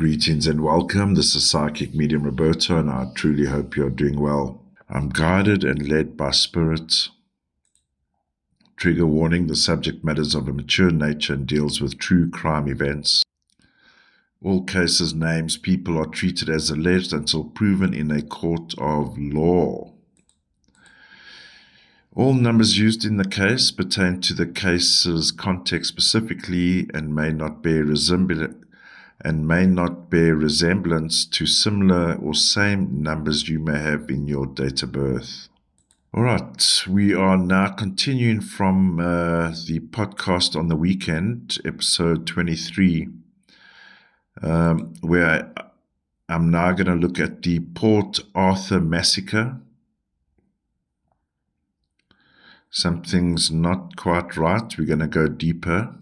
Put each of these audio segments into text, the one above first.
Greetings and welcome. This is Psychic Medium Roberto, and I truly hope you're doing well. I'm guided and led by Spirit. Trigger warning: the subject matter is of a mature nature and deals with true crime events. All cases, names, people are treated as alleged until proven in a court of law. All numbers used in the case pertain to the case's context specifically and may not bear resemblance to similar or same numbers you may have in your date of birth. All right, we are now continuing from the podcast on the weekend, episode 23, where I'm now going to look at the Port Arthur Massacre. Something's not quite right. We're going to go deeper.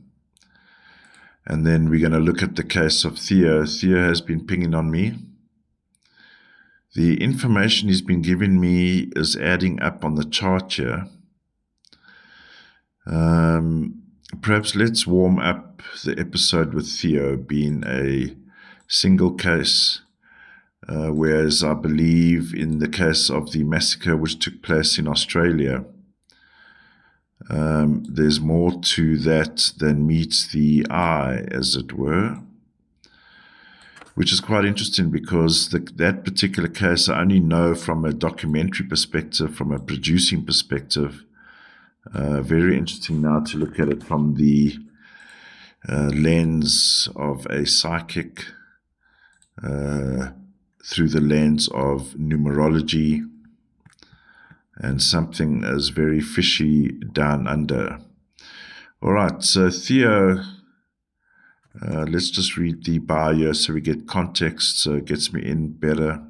And then we're going to look at the case of Theo. Theo has been pinging on me. The information he's been giving me is adding up on the chart here. Perhaps let's warm up the episode with Theo being a single case, whereas I believe in the case of the massacre which took place in Australia, there's more to that than meets the eye, as it were, which is quite interesting because that particular case I only know from a documentary perspective, from a producing perspective. Very interesting now to look at it from the lens of a psychic, through the lens of numerology, and something is very fishy down under. All right, so Theo, let's just read the bio so we get context, so it gets me in better.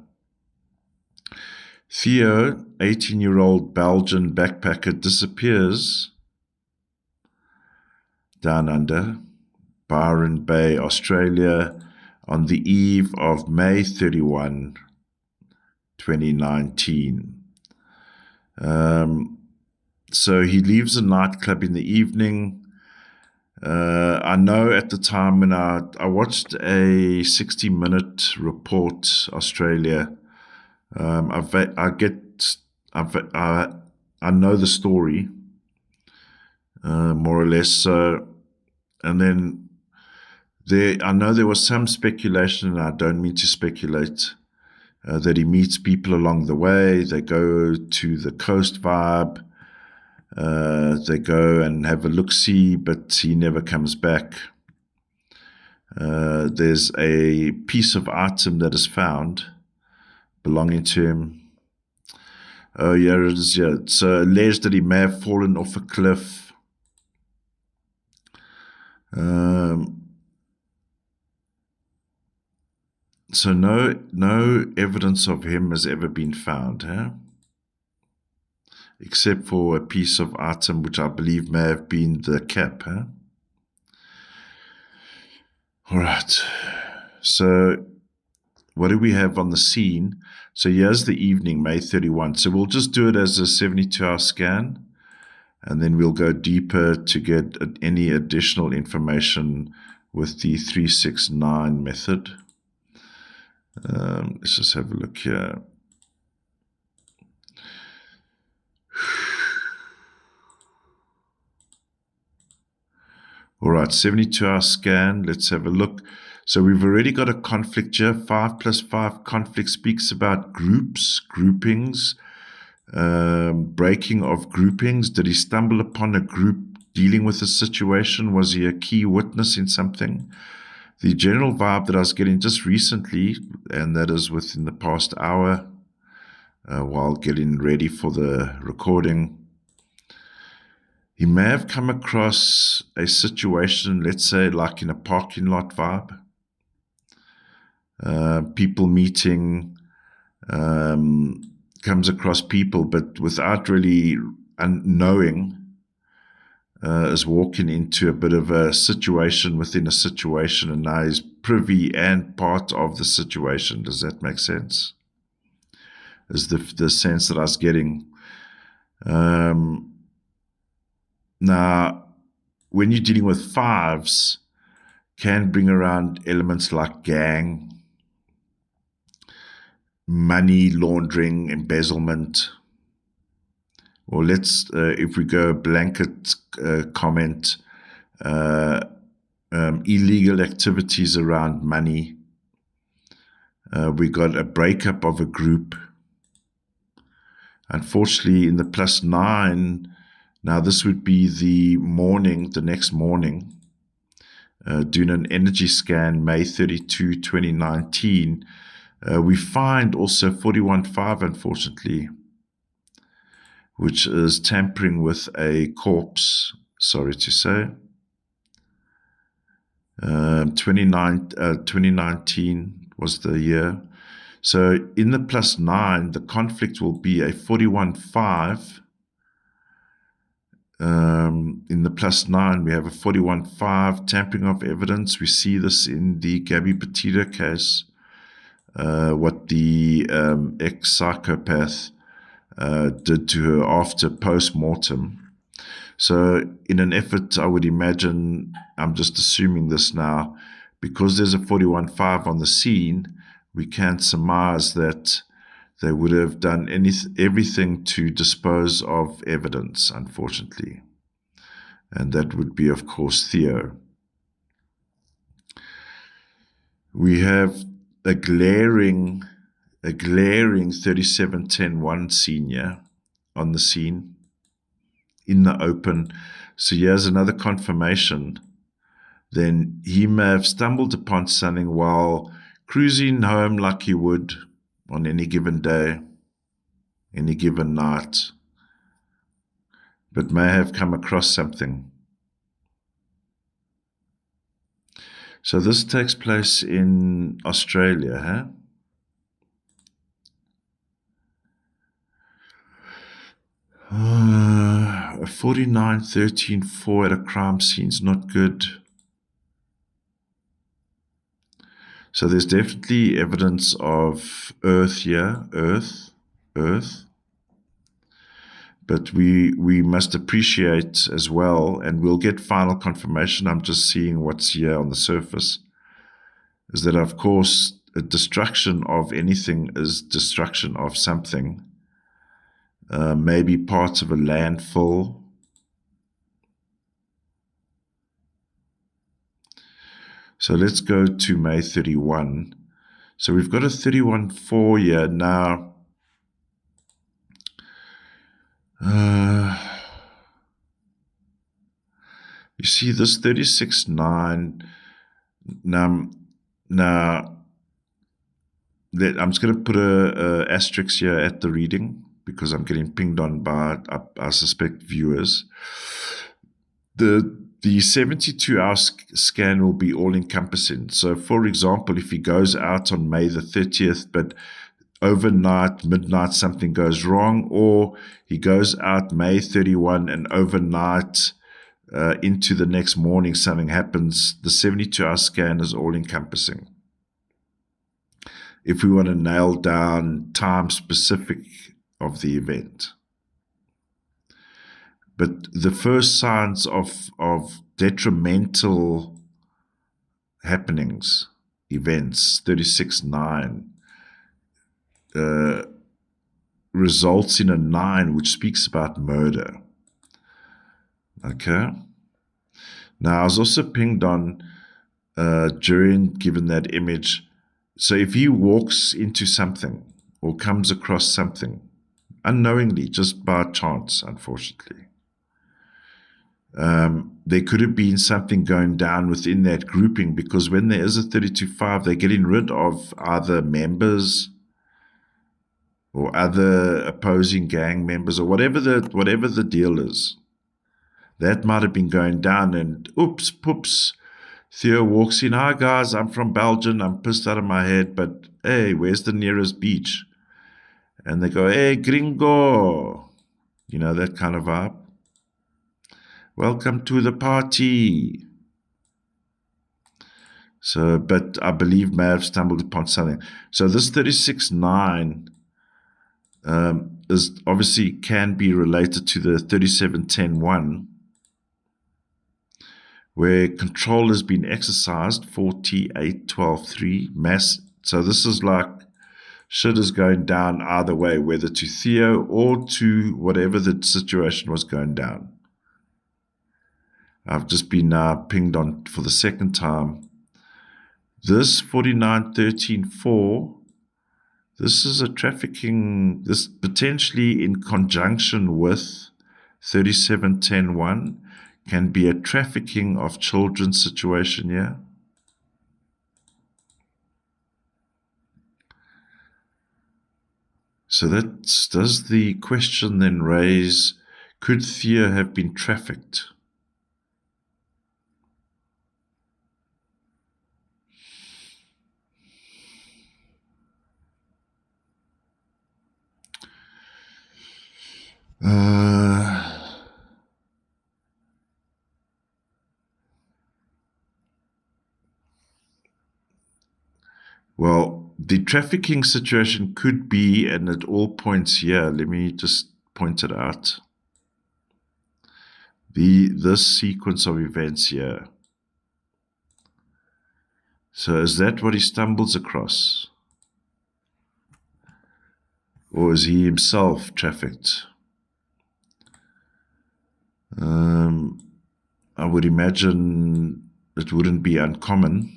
Theo, 18-year-old Belgian backpacker, disappears down under Byron Bay, Australia, on the eve of May 31, 2019. So he leaves a nightclub in the evening. I know at the time when I watched a 60-minute report, Australia, I know the story, more or less. So, and then I know there was some speculation, and I don't mean to speculate, that he meets people along the way. They go to the coast vibe. They go and have a look-see, but he never comes back. There's a piece of item that is found belonging to him. Oh, yeah, it is. Yeah. It's alleged that he may have fallen off a cliff. So no evidence of him has ever been found, except for a piece of item which I believe may have been the cap. All right. So what do we have on the scene? So here's the evening, May 31. So we'll just do it as a 72-hour scan, and then we'll go deeper to get any additional information with the 369 method. Let's just have a look here. All right, 72-hour scan. Let's have a look. So we've already got a conflict here. 5 + 5 conflict speaks about groups, groupings, breaking of groupings. Did he stumble upon a group dealing with a situation? Was he a key witness in something? The general vibe that I was getting just recently, and that is within the past hour, while getting ready for the recording, he may have come across a situation, let's say like in a parking lot vibe, people meeting, comes across people, but without really knowing, is walking into a bit of a situation within a situation, and now is privy and part of the situation. Does that make sense? Is the sense that I was getting. Now, when you're dealing with fives, can bring around elements like gang, money laundering, embezzlement, or if we go blanket comment, illegal activities around money. We got a breakup of a group. Unfortunately, in the +9, now this would be the next morning, doing an energy scan, May 32, 2019, we find also 41.5, unfortunately, which is tampering with a corpse, sorry to say. 2019 was the year. So in the +9, the conflict will be a 41.5. In the +9, we have a 41.5, tampering of evidence. We see this in the Gabby Petito case, what the ex-psychopath did to her after post-mortem. So in an effort, I would imagine, I'm just assuming this now, because there's a 41.5 on the scene, we can surmise that they would have done everything to dispose of evidence, unfortunately. And that would be, of course, Theo. We have a glaring 3710-1 senior on the scene, in the open. So here's another confirmation. Then he may have stumbled upon something while cruising home like he would on any given day, any given night, but may have come across something. So this takes place in Australia, huh? A 49-13-4 at a crime scene is not good. So there's definitely evidence of earth here, earth. But we must appreciate as well, and we'll get final confirmation, I'm just seeing what's here on the surface, is that, of course, a destruction of anything is destruction of something. Maybe parts of a landfill. So let's go to May 31. So we've got a 31.4 here now. You see this 36.9. Now I'm just going to put a asterisk here at the reading, because I'm getting pinged on by, I suspect, viewers. The 72-hour scan will be all-encompassing. So, for example, if he goes out on May the 30th, but overnight, midnight, something goes wrong, or he goes out May 31 and overnight into the next morning something happens, the 72-hour scan is all-encompassing. If we want to nail down time specific of the event. But the first signs of detrimental happenings, events, 36.9, results in a 9, which speaks about murder. Okay. Now, I was also pinged on given that image. So if he walks into something or comes across something unknowingly, just by chance, unfortunately, there could have been something going down within that grouping, because when there is a 32.5, they're getting rid of either members or other opposing gang members, or whatever the deal is. That might have been going down, and oops, poops, Theo walks in, "Hi guys, I'm from Belgium, I'm pissed out of my head, but hey, where's the nearest beach?" And they go, "Hey, gringo," that kind of vibe. "Welcome to the party." So, but I believe may have stumbled upon something. So this 36.9 is obviously can be related to the 37.10.1, where control has been exercised, 48-12-3, mass. So this is like shit is going down either way, whether to Theo or to whatever the situation was going down. I've just been pinged on for the second time. This 49-13-4, this is a trafficking, this potentially in conjunction with 37-10-1 can be a trafficking of children situation here. So that does the question then raise, could Theo have been trafficked? Well, the trafficking situation could be, and at all points here, let me just point it out, this sequence of events here. So is that what he stumbles across? Or is he himself trafficked? I would imagine it wouldn't be uncommon,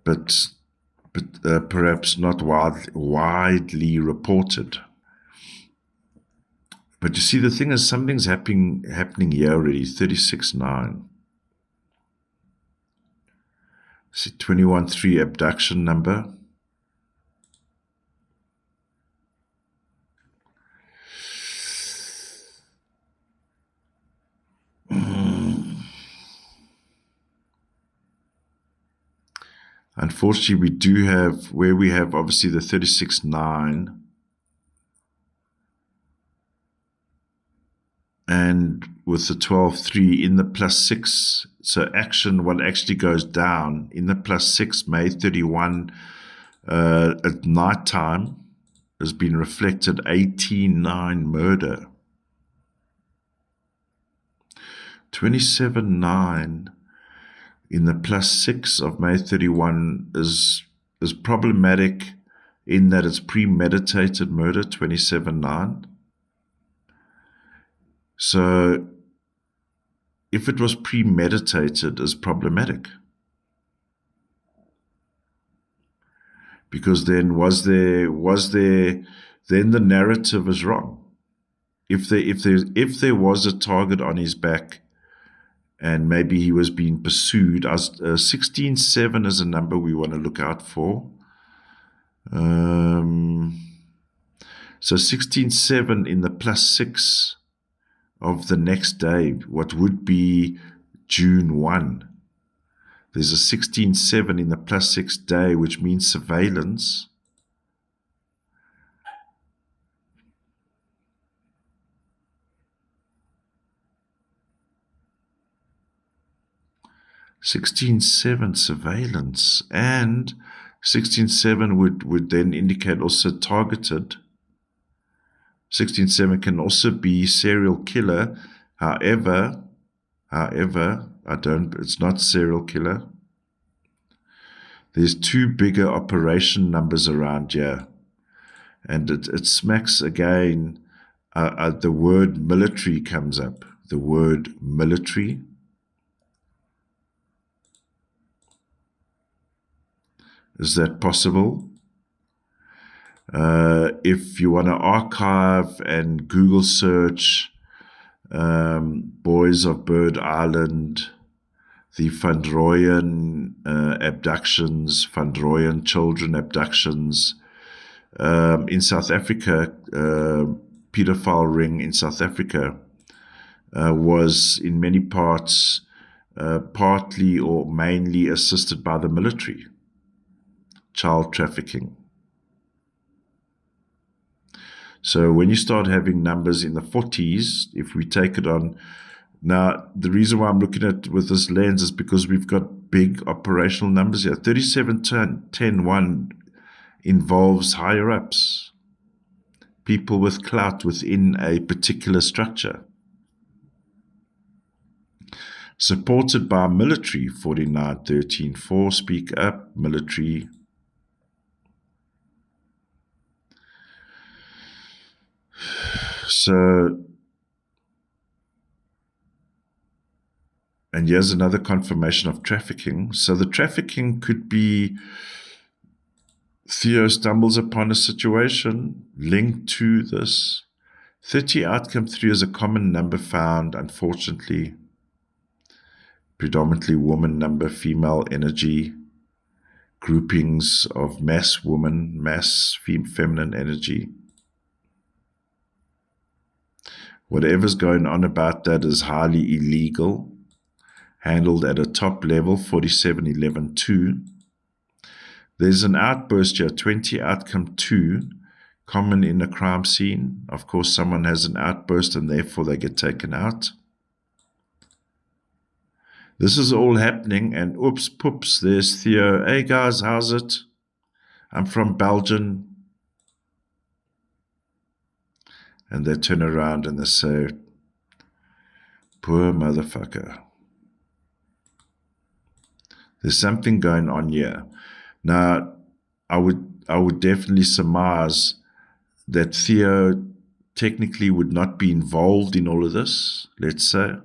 but perhaps not widely reported. But you see, the thing is, something's happening here already, 36-9. See, 21-3 abduction number. Unfortunately, we do have, where we have obviously the 36-9, and with the 12-3 in the +6, so action, what actually goes down in the +6, May 31, at night time, has been reflected 18-9 murder. 27-9 in the +6 of May 31 is problematic in that it's premeditated murder, 27-9. So if it was premeditated, is problematic. Because then then the narrative is wrong. If there was a target on his back, and maybe he was being pursued, 16-7 is a number we want to look out for. So 16-7 in the +6 of the next day, what would be June 1. There's a 16-7 in the +6 day, which means surveillance. Surveillance, and 16-7 would then indicate also targeted. 16-7 can also be serial killer. However, it's not serial killer. There's two bigger operation numbers around here, and it smacks again. The word military comes up. The word military. Is that possible? If you want to archive and Google search Boys of Bird Island, the Van Rooyen abductions, Van Rooyen children abductions in South Africa, pedophile ring in South Africa was in many parts partly or mainly assisted by the military. Child trafficking. So when you start having numbers in the 40s, if we take it on, now the reason why I'm looking at with this lens is because we've got big operational numbers here. 37-10-1 involves higher ups, people with clout within a particular structure. Supported by military, 4913-4, speak up, military. So, and here's another confirmation of trafficking. So the trafficking could be Theo stumbles upon a situation linked to this. 30 outcome 3 is a common number found, unfortunately, predominantly woman number, female energy, groupings of mass woman, mass feminine energy. Whatever's going on about that is highly illegal, handled at a top level, 4711-2. There's an outburst here, 20 outcome 2, common in a crime scene. Of course, someone has an outburst and therefore they get taken out. This is all happening, and oops, poops, there's Theo. Hey guys, how's it? I'm from Belgium. And they turn around and they say, poor motherfucker. There's something going on here. Now, I would definitely surmise that Theo technically would not be involved in all of this, let's say,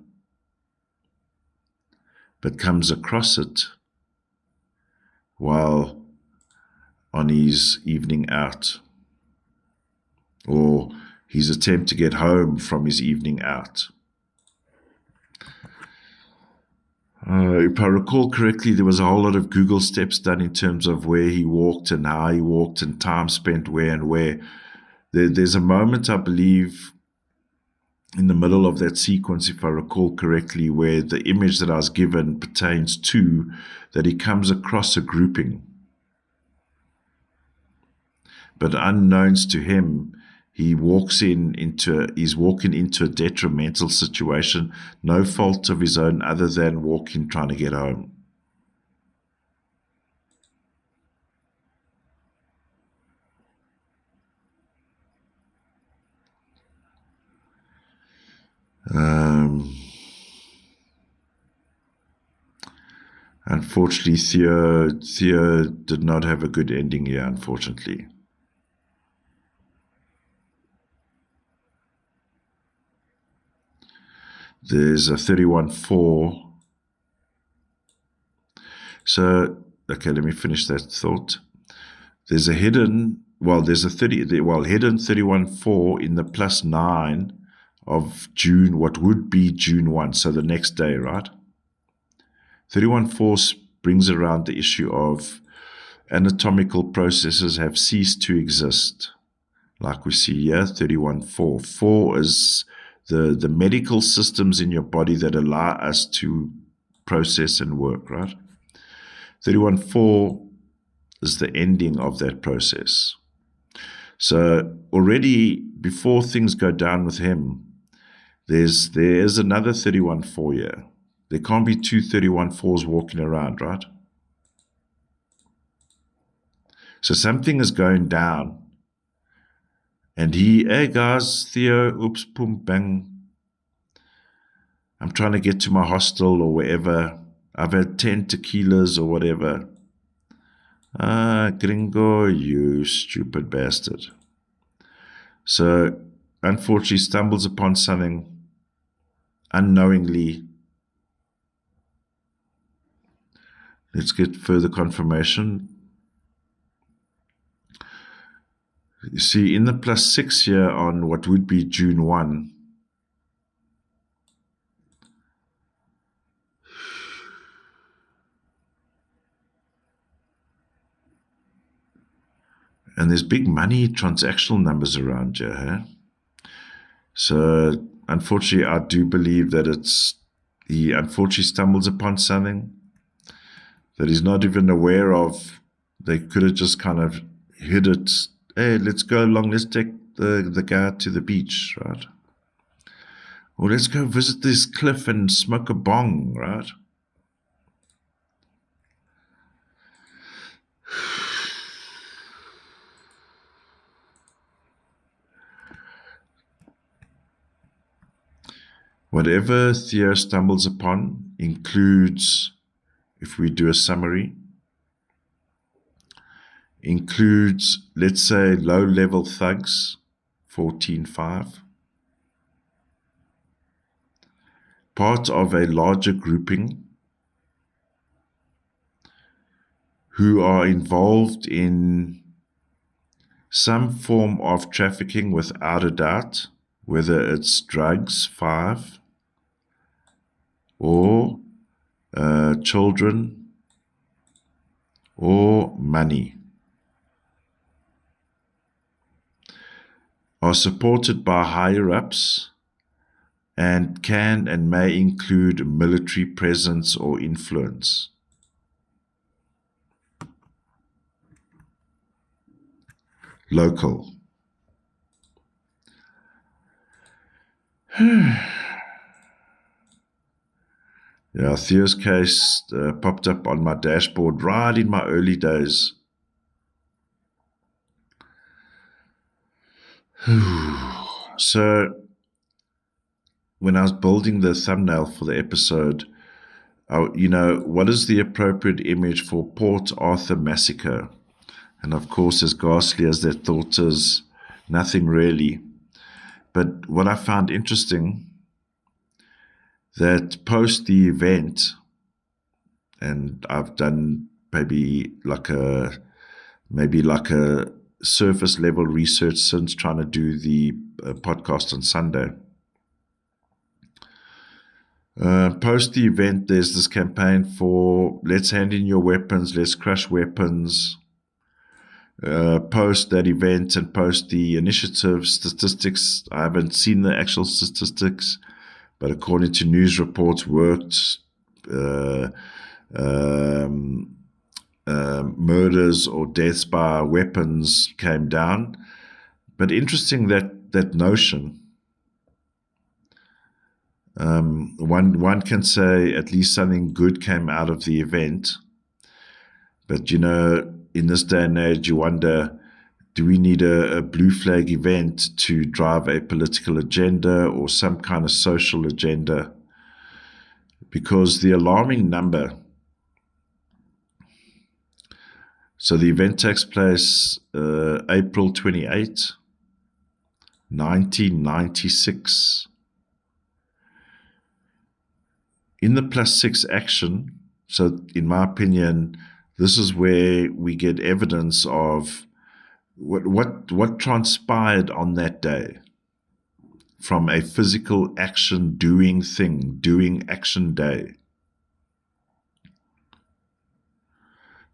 but comes across it while on his evening out, or his attempt to get home from his evening out. If I recall correctly, there was a whole lot of Google steps done in terms of where he walked and how he walked and time spent where and where. There's a moment, I believe, in the middle of that sequence, if I recall correctly, where the image that I was given pertains to that he comes across a grouping. But unknowns to him, he's walking into a detrimental situation, no fault of his own other than trying to get home. Unfortunately, Theo did not have a good ending here, unfortunately. There's a 31-4. So, okay, let me finish that thought. There's a hidden 31-4 in the +9 of June, what would be June 1, so the next day, right? 31-4 brings around the issue of anatomical processes have ceased to exist. Like we see here, 31-4. 4 is the medical systems in your body that allow us to process and work, right? 31-4 is the ending of that process. So already before things go down with him, there's another 31-4 here. There can't be two 31-4s walking around, right? So something is going down. And hey guys, Theo, oops, boom, bang. I'm trying to get to my hostel or wherever. I've had 10 tequilas or whatever. Gringo, you stupid bastard. So, unfortunately, stumbles upon something unknowingly. Let's get further confirmation. You see, in the +6 here on what would be June 1, and there's big money transactional numbers around here. Huh? So, unfortunately, I do believe that he unfortunately stumbles upon something that he's not even aware of. They could have just kind of hid it. Hey, let's go along. Let's take the guy to the beach, right? Or let's go visit this cliff and smoke a bong, right? Whatever Theo stumbles upon includes, if we do a summary, includes, let's say, low-level thugs, 14.5, part of a larger grouping who are involved in some form of trafficking without a doubt, whether it's drugs, 5, or children, or money, are supported by higher-ups and can and may include military presence or influence. Local. Yeah, Theo's case popped up on my dashboard right in my early days. So, when I was building the thumbnail for the episode, what is the appropriate image for Port Arthur Massacre? And of course, as ghastly as that thought is, nothing really. But what I found interesting, that post the event, and I've done maybe like a surface level research since trying to do the podcast on Sunday. Post the event, there's this campaign for let's hand in your weapons, let's crush weapons. Post that event and post the initiative statistics. I haven't seen the actual statistics, but according to news reports, worked murders or deaths by weapons came down. But interesting that notion. One can say at least something good came out of the event. But, in this day and age, you wonder, do we need a blue flag event to drive a political agenda or some kind of social agenda? Because the alarming number, so the event takes place April 28, 1996. In the +6 action, so in my opinion, this is where we get evidence of what transpired on that day from a physical action doing action day.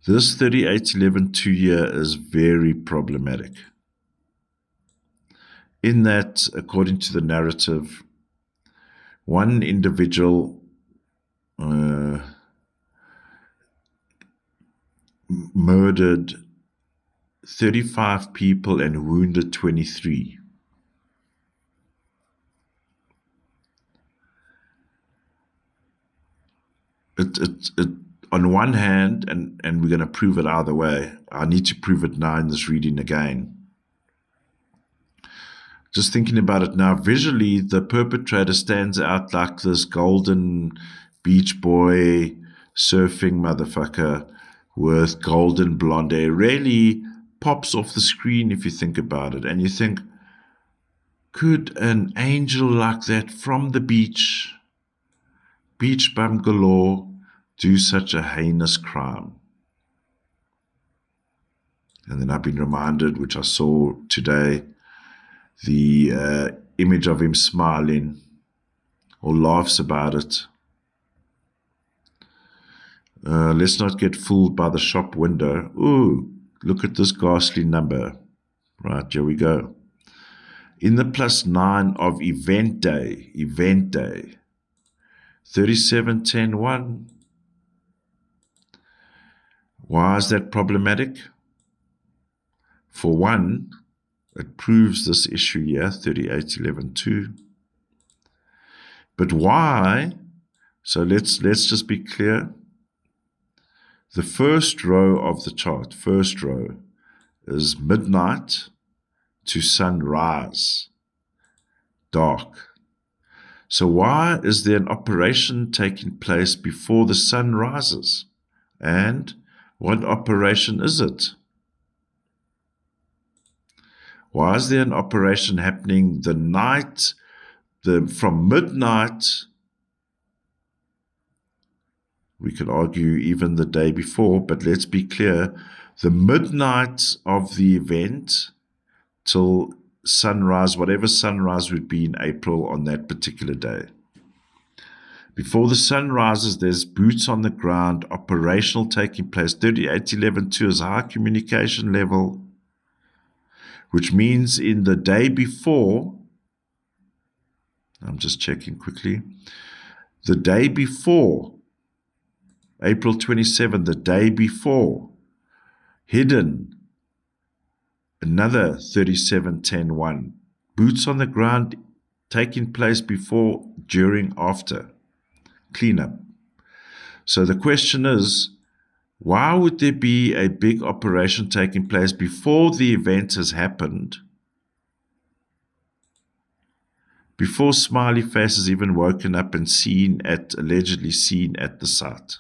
This 3811 year is very problematic. In that, according to the narrative, one individual murdered 35 people and wounded 23. It on one hand, and we're going to prove it either way. I need to prove it now in this reading again. Just thinking about it now, visually, the perpetrator stands out like this golden beach boy surfing motherfucker with golden blonde hair. Really pops off the screen if you think about it. And you think, could an angel like that from the beach bum galore, do such a heinous crime? And then I've been reminded, which I saw today, the image of him smiling or laughs about it. Let's not get fooled by the shop window. Ooh, look at this ghastly number. Right, here we go. In the +9 of event day, 37-10-1. Why is that problematic? For one, it proves this issue here, 3811-2. But why? So let's just be clear. The first row of the chart, is midnight to sunrise, dark. So why is there an operation taking place before the sun rises? And what operation is it? Why is there an operation happening the night, from midnight? We could argue even the day before, but let's be clear, the midnight of the event till sunrise, whatever sunrise would be in April on that particular day. Before the sun rises, there's boots on the ground, operational taking place. 3811-2 is high communication level, which means in the day before, I'm just checking quickly, the day before, April 27, the day before, hidden, another 3710-1. Boots on the ground taking place before, during, after. Cleanup. So the question is, why would there be a big operation taking place before the event has happened, before Smiley Face has even woken up and allegedly seen at the site?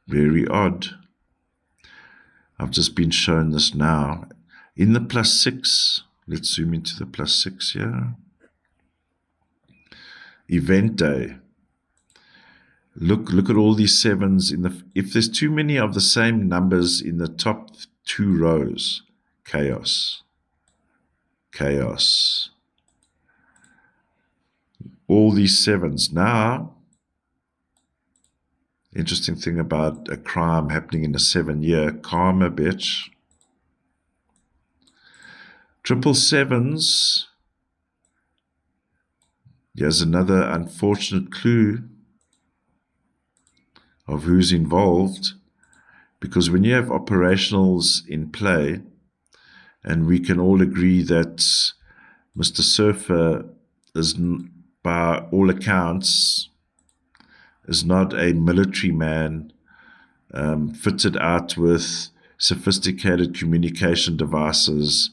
Very odd. I've just been shown this now. In the +6, let's zoom into the +6 here. Event day. Look at all these sevens. If there's too many of the same numbers in the top 2 rows, chaos. Chaos. All these sevens. Now, interesting thing about a crime happening in a 7-year, karma, bitch. 777s. Here's another unfortunate clue of who's involved, because when you have operationals in play, and we can all agree that Mr. Surfer is, by all accounts, is not a military man fitted out with sophisticated communication devices,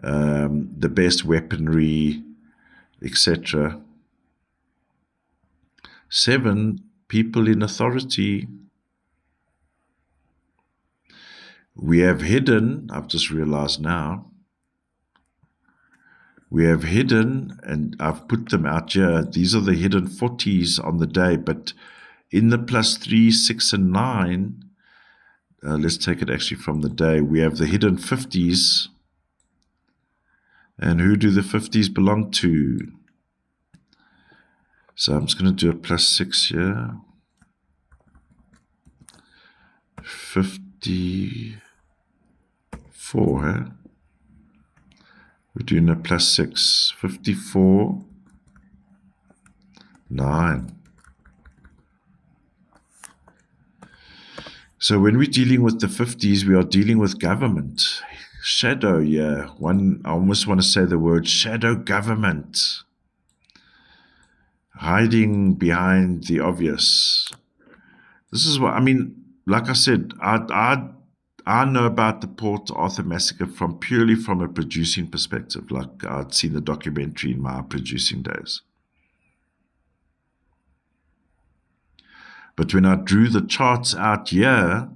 the best weaponry, etc. 7, people in authority. We have hidden, I've just realized now, we have hidden, and I've put them out here. These are the hidden 40s on the day, but in the +3, 6, and 9, let's take it actually from the day, we have the hidden 50s. And who do the 50s belong to? So I'm just going to do a +6 here. 54, huh? We're doing a +6. 54, 9. So when we're dealing with the 50s, we are dealing with government. Shadow, yeah. I almost want to say the word shadow government. Hiding behind the obvious. This is what, I mean, like I said, I know about the Port Arthur Massacre purely from a producing perspective. Like I'd seen the documentary in my producing days. But when I drew the charts out here,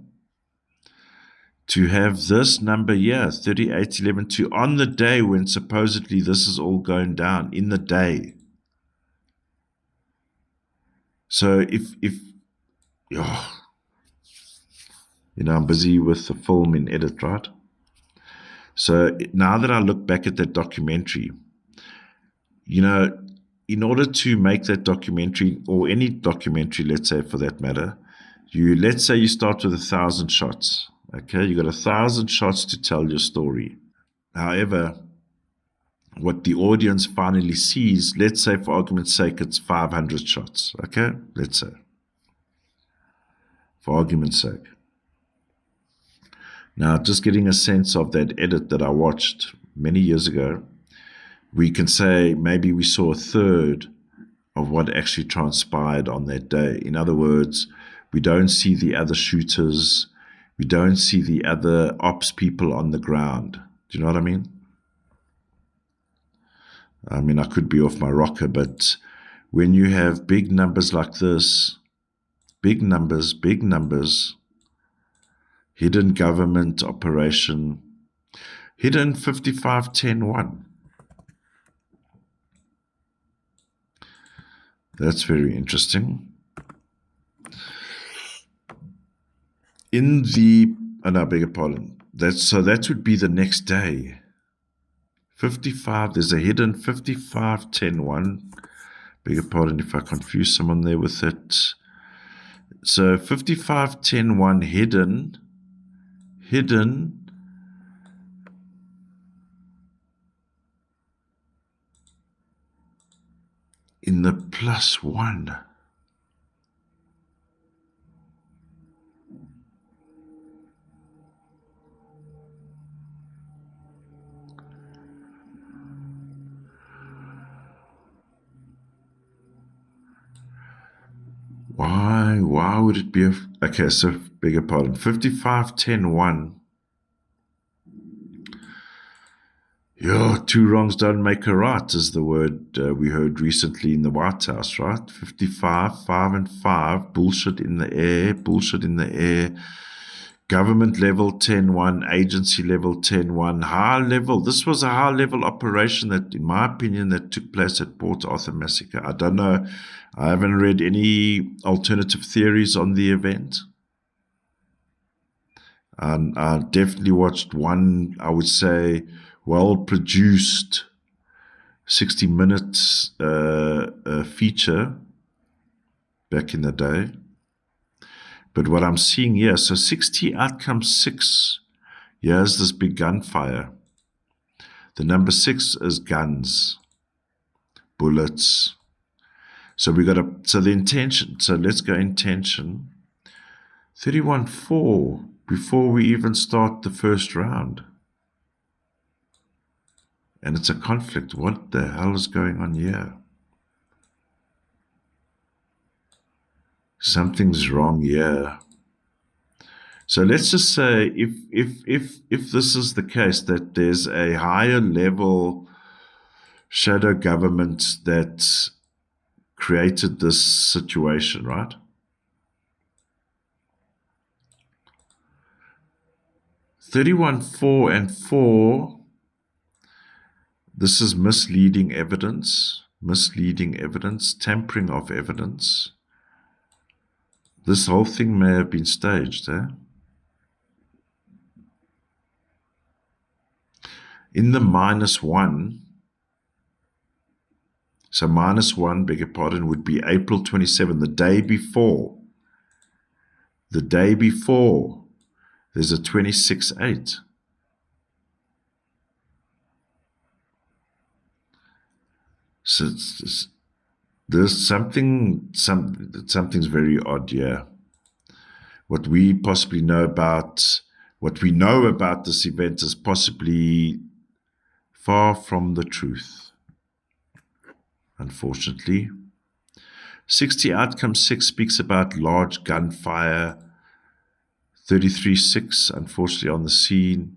to have this number here, 3811-2, on the day when supposedly this is all going down, in the day. So I'm busy with the film in edit, right? So now that I look back at that documentary, in order to make that documentary, or any documentary, let's say for that matter, let's say you start with 1,000 shots. Okay, you got 1,000 shots to tell your story. However, what the audience finally sees, let's say for argument's sake, it's 500 shots. Okay, let's say, for argument's sake. Now, just getting a sense of that edit that I watched many years ago, we can say maybe we saw a third of what actually transpired on that day. In other words, we don't see the other shooters. We don't see the other ops people on the ground. Do you know what I mean? I mean, I could be off my rocker, but when you have big numbers like this, big numbers, hidden government operation, hidden 5510-1. That's very interesting. In the, no, I beg your pardon. So that would be the next day. 55, there's a hidden 5510-1. Beg your pardon if I confuse someone there with it. So 5510-1 hidden in the +1. Why would it be okay, so beg your pardon. 5510-1. Yeah, two wrongs don't make a right is the word we heard recently in the White House, right? 55, 5 and 5, bullshit in the air. Government level 10-1, agency level 10-1, high level. This was a high level operation that, in my opinion, that took place at Port Arthur Massacre. I don't know. I haven't read any alternative theories on the event. I definitely watched one, I would say, well-produced 60 minutes feature back in the day. But what I'm seeing here, so 60 outcome 6, here's this big gunfire. The number 6 is guns, bullets. So we got so the intention, so let's go intention. 31-4, before we even start the first round. And it's a conflict. What the hell is going on here? Something's wrong here. So let's just say if this is the case, that there's a higher level shadow government that created this situation, right? 31-4 and 4, this is misleading evidence, tampering of evidence. This whole thing may have been staged, eh? In the -1, so -1, beg your pardon, would be April 27, the day before. The day before, there's a 26-8. So there's something's very odd here. What we know about this event is possibly far from the truth, unfortunately. 60 outcome 6 speaks about large gunfire. 33-6, unfortunately, on the scene.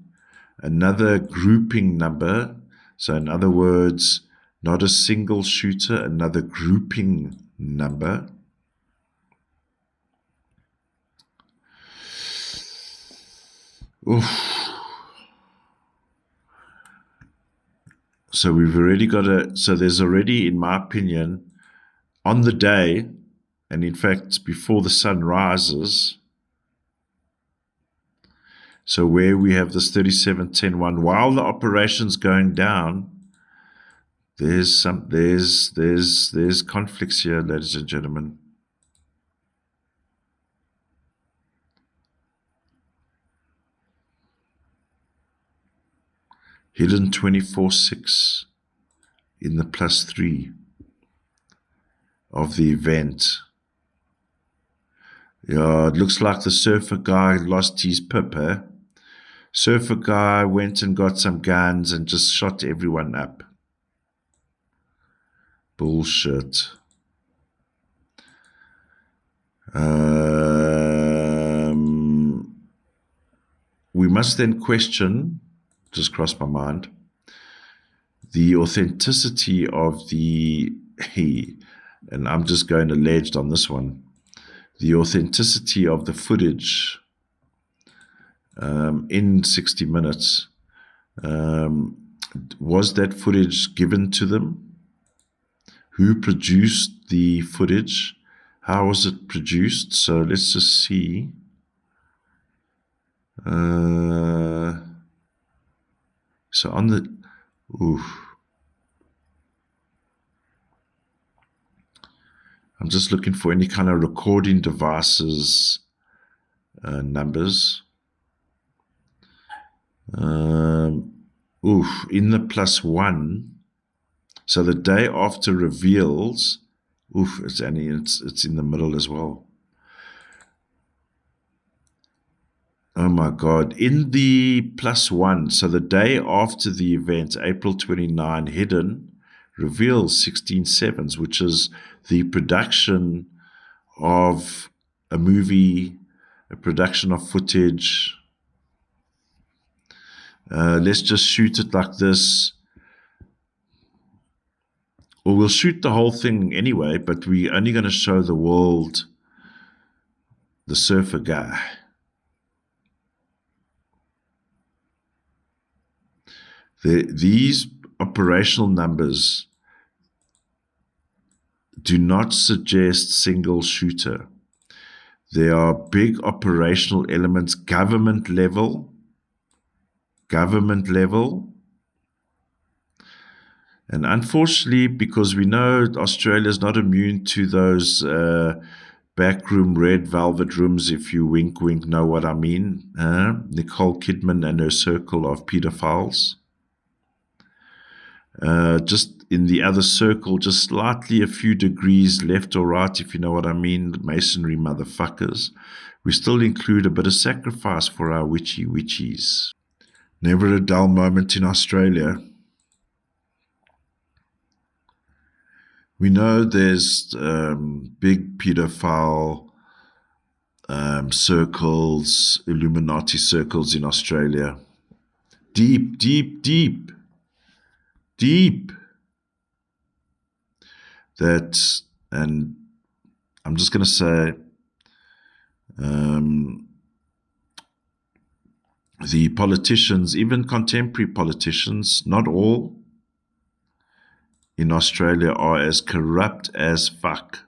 Another grouping number. So in other words, not a single shooter, another grouping number. Oof. So we've already got so there's already, in my opinion, on the day, and in fact before the sun rises, so where we have this 37-10-1, while the operation's going down, there's conflicts here, ladies and gentlemen. Hidden 24-6 in the +3 of the event. Yeah, it looks like the surfer guy lost his pip, eh? Surfer guy went and got some guns and just shot everyone up. Bullshit. We must then question, just crossed my mind, the authenticity of and I'm just going alleged on this one, the authenticity of the footage in 60 Minutes. Was that footage given to them? Who produced the footage? How was it produced? So let's just see. So on the, I'm just looking for any kind of recording devices numbers. In the +1, so the day after reveals, it's in the middle as well. Oh my God. In the +1, so the day after the event, April 29, hidden, reveals 16 sevens, which is the production of a movie, a production of footage. Let's just shoot it like this. Or we'll shoot the whole thing anyway, but we're only going to show the world the surfer guy. These operational numbers do not suggest single shooter. There are big operational elements, government level. And unfortunately, because we know Australia is not immune to those backroom red velvet rooms, if you wink, know what I mean. Nicole Kidman and her circle of pedophiles. Just in the other circle, just slightly a few degrees left or right, if you know what I mean, masonry motherfuckers. We still include a bit of sacrifice for our witchies. Never a dull moment in Australia. We know there's big pedophile circles, Illuminati circles in Australia. Deep. That, and I'm just going to say, the politicians, even contemporary politicians, not all, in Australia are as corrupt as fuck.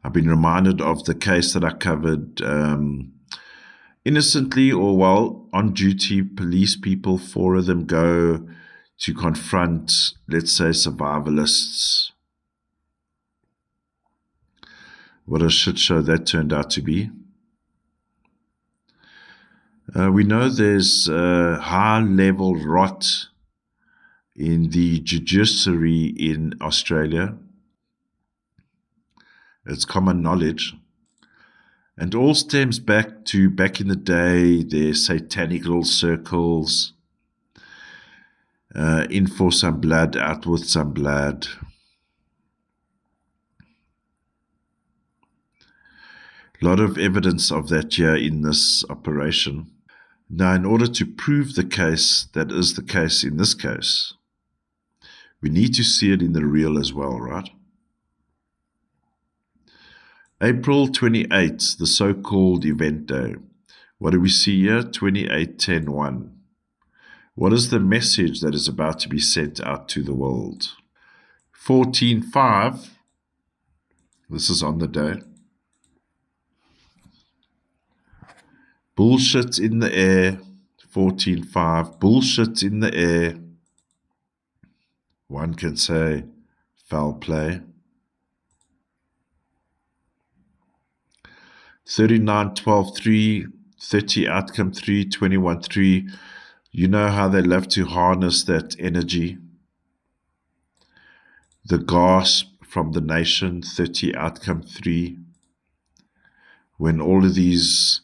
I've been reminded of the case that I covered, innocently or while on duty, police people, 4 of them go to confront, let's say, survivalists. What a shit show that turned out to be. We know there's high-level rot in the judiciary in Australia. It's common knowledge. And all stems back to back in the day, their satanic little circles. In for some blood, out with some blood. A lot of evidence of that here in this operation. Now, in order to prove the case that is the case in this case, we need to see it in the real as well, right? April 28th, the so-called event day. What do we see here? 28-10-1. What is the message that is about to be sent out to the world? 14-5. This is on the day. Bullshit in the air. 14-5. Bullshit in the air. One can say foul play. 39-12-3. 30 outcome 3. 21-3. You know how they love to harness that energy. The gasp from the nation, 30 outcome 3. When all of these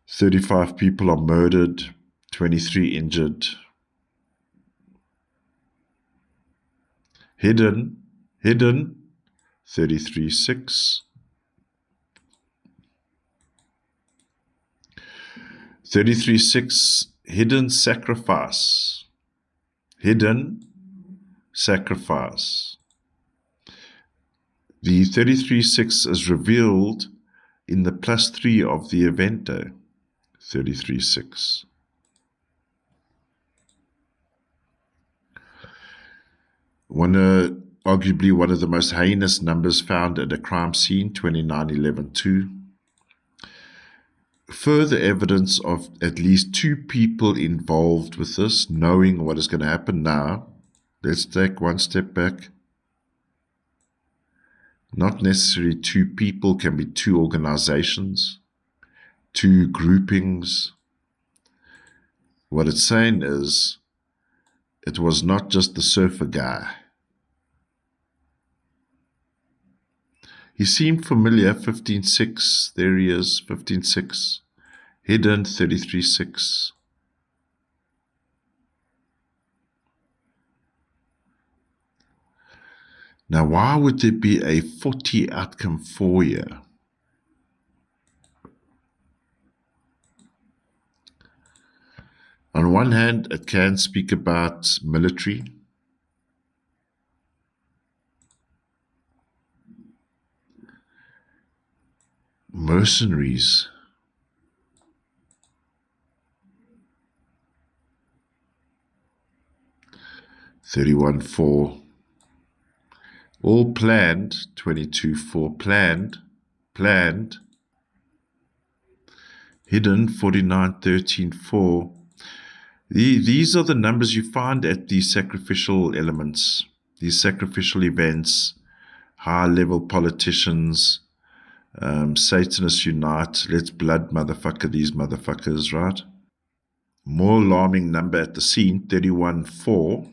35 people are murdered, 23 injured. Hidden, 33-6. 33-6 hidden sacrifice. Hidden sacrifice. The 33.6 is revealed in the +3 of the evento. 33.6. Arguably one of the most heinous numbers found at a crime scene, 29.11.2. Further evidence of at least 2 people involved with this, knowing what is going to happen now. Let's take one step back. Not necessarily 2 people, can be 2 organizations, 2 groupings. What it's saying is, it was not just the surfer guy. He seemed familiar, 15.6, there he is, 15.6, hidden, 33.6. Now, why would there be a 40 outcome 4 here? On one hand, it can speak about military. Mercenaries. (31.4). All planned. 22.4. Planned. Hidden. 49.13.4. These are the numbers you find at these sacrificial elements, these sacrificial events, high-level politicians, Satanists unite, let's blood motherfucker these motherfuckers, right? More alarming number at the scene, 31.4.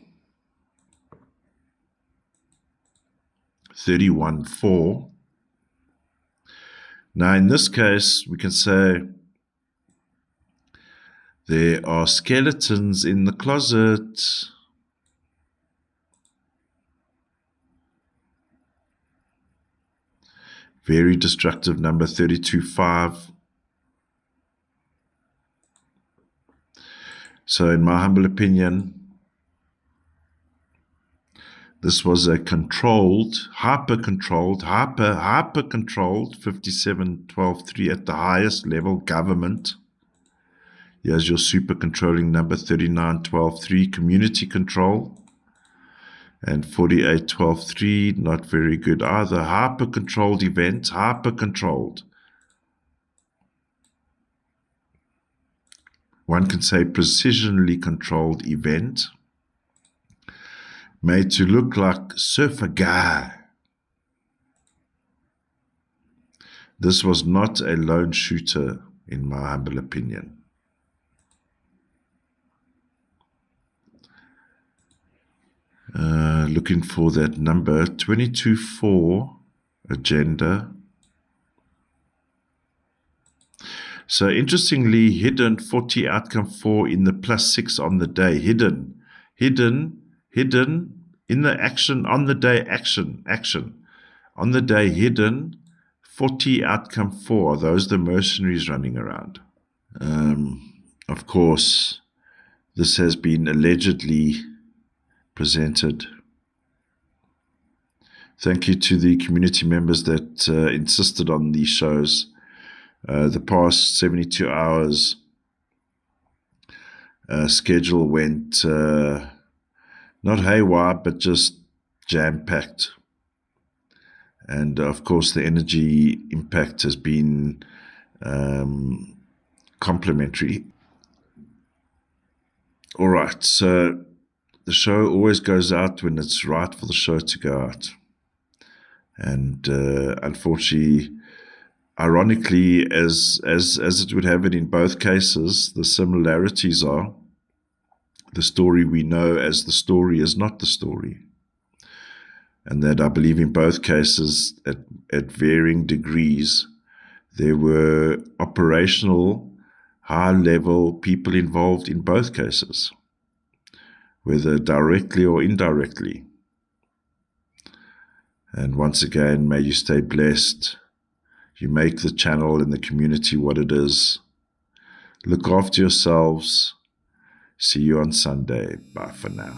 31.4. Now, in this case, we can say there are skeletons in the closet. Very destructive number, 32.5. So in my humble opinion, this was a controlled, hyper-controlled, 57.12.3 at the highest level government. Here's your super controlling number, 39.12.3, community control. And 48.12.3, not very good either. Hyper-controlled event, hyper-controlled. One can say precisionally controlled event. Made to look like surfer guy. This was not a lone shooter, in my humble opinion. Looking for that number, 22.4 agenda. So interestingly, hidden 40 outcome 4 in the +6 on the day. Hidden in the action, on the day, action. On the day, hidden 40 outcome 4. Are those the mercenaries running around? Of course, this has been allegedly presented. Thank you to the community members that insisted on these shows. The past 72 hours schedule went not haywire, but just jam-packed. And of course, the energy impact has been complementary. All right, so the show always goes out when it's right for the show to go out. And unfortunately, ironically, as it would have it in both cases, the similarities are the story we know as the story is not the story. And that I believe in both cases, at varying degrees, there were operational, high-level people involved in both cases, whether directly or indirectly. And once again, may you stay blessed. You make the channel and the community what it is. Look after yourselves. See you on Sunday. Bye for now.